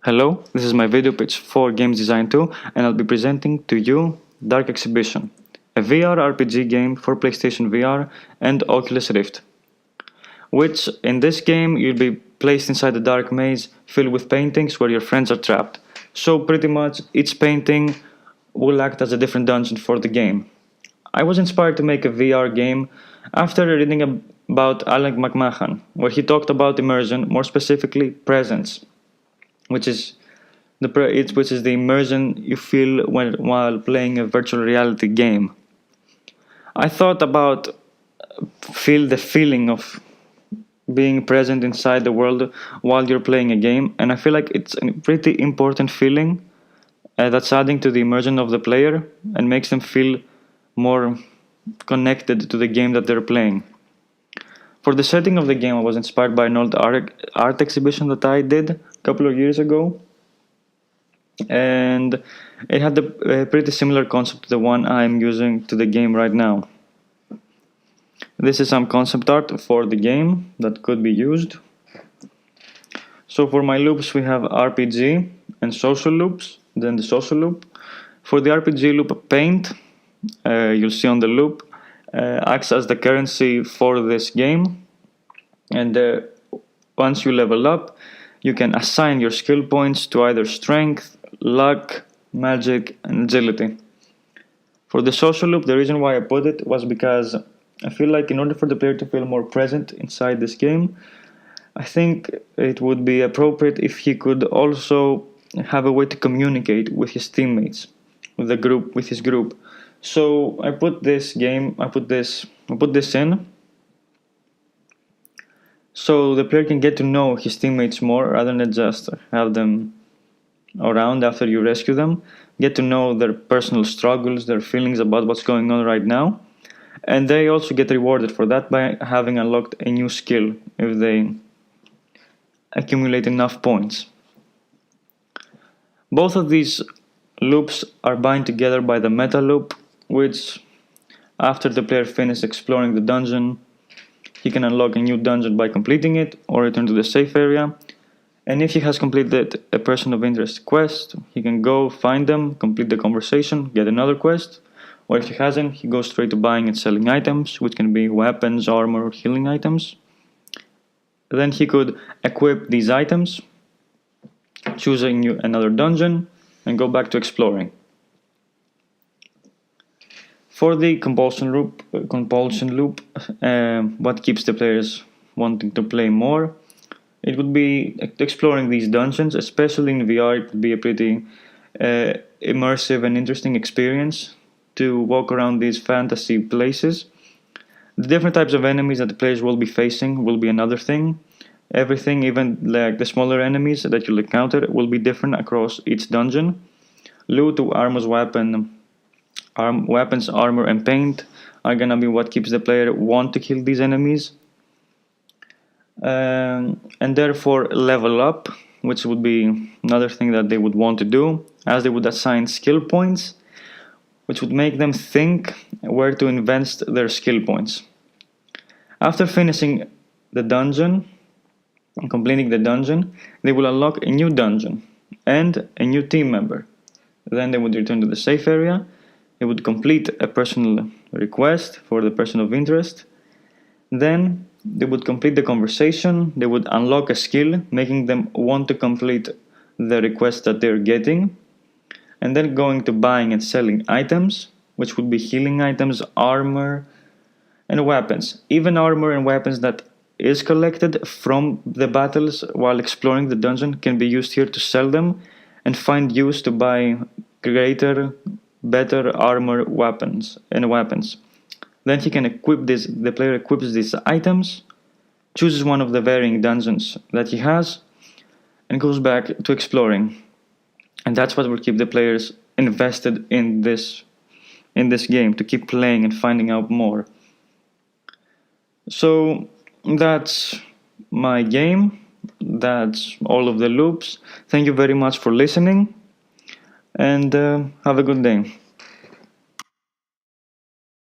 Hello, this is my video pitch for Games Design 2 and I'll be presenting to you Dark Exhibition, a VR RPG game for PlayStation VR and Oculus Rift, which in this game you'll be placed inside a dark maze filled with paintings where your friends are trapped. So pretty much each painting will act as a different dungeon for the game. I was inspired to make a VR game after reading about McMahan, where he talked about immersion, more specifically presence, which is the immersion you feel while playing a virtual reality game. I thought about feel the feeling of being present inside the world while you're playing a game, and I feel like it's a pretty important feeling that's adding to the immersion of the player and makes them feel more connected to the game that they're playing. For the setting of the game, I was inspired by an old art exhibition that I did a couple of years ago, and it had a pretty similar concept to the one I'm using to the game right now. This is some concept art for the game that could be used. So for my loops we have RPG and social loops, then the social loop. For the RPG loop, paint, you'll see on the loop, acts as the currency for this game, and once you level up you can assign your skill points to either strength, luck, magic and agility. For the social loop, the reason why I put it was because I feel like in order for the player to feel more present inside this game, I think it would be appropriate if he could also have a way to communicate with his teammates, with his group. So I put this in so the player can get to know his teammates more rather than just have them around after you rescue them. Get to know their personal struggles, their feelings about what's going on right now. And they also get rewarded for that by having unlocked a new skill if they accumulate enough points. Both of these loops are bound together by the meta loop, which after the player finishes exploring the dungeon, he can unlock a new dungeon by completing it or return to the safe area. And if he has completed a person of interest quest, he can go find them, complete the conversation, get another quest. Or if he hasn't, he goes straight to buying and selling items, which can be weapons, armor, or healing items. Then he could equip these items, choose another dungeon, and go back to exploring. For the compulsion loop, what keeps the players wanting to play more, it would be exploring these dungeons, especially in VR. It would be a pretty immersive and interesting experience to walk around these fantasy places. The different types of enemies that the players will be facing will be another thing. Everything, even like the smaller enemies that you'll encounter, will be different across each dungeon. Loot, armors, weapons, armor and paint are gonna be what keeps the player want to kill these enemies. And therefore level up, which would be another thing that they would want to do, as they would assign skill points, which would make them think where to invest their skill points. After finishing the dungeon and completing the dungeon, they will unlock a new dungeon and a new team member. Then they would return to the safe area. They would complete a personal request for the person of interest. Then they would complete the conversation. They would unlock a skill, making them want to complete the request that they're getting. And then going to buying and selling items, which would be healing items, armor, and weapons. Even armor and weapons that is collected from the battles while exploring the dungeon can be used here to sell them and find use to buy greater, better armor, weapons. Then he can equip this. The player equips these items, chooses one of the varying dungeons that he has, and goes back to exploring. And that's what will keep the players invested in this game, to keep playing and finding out more. So that's my game. That's all of the loops. Thank you very much for listening, and have a good day.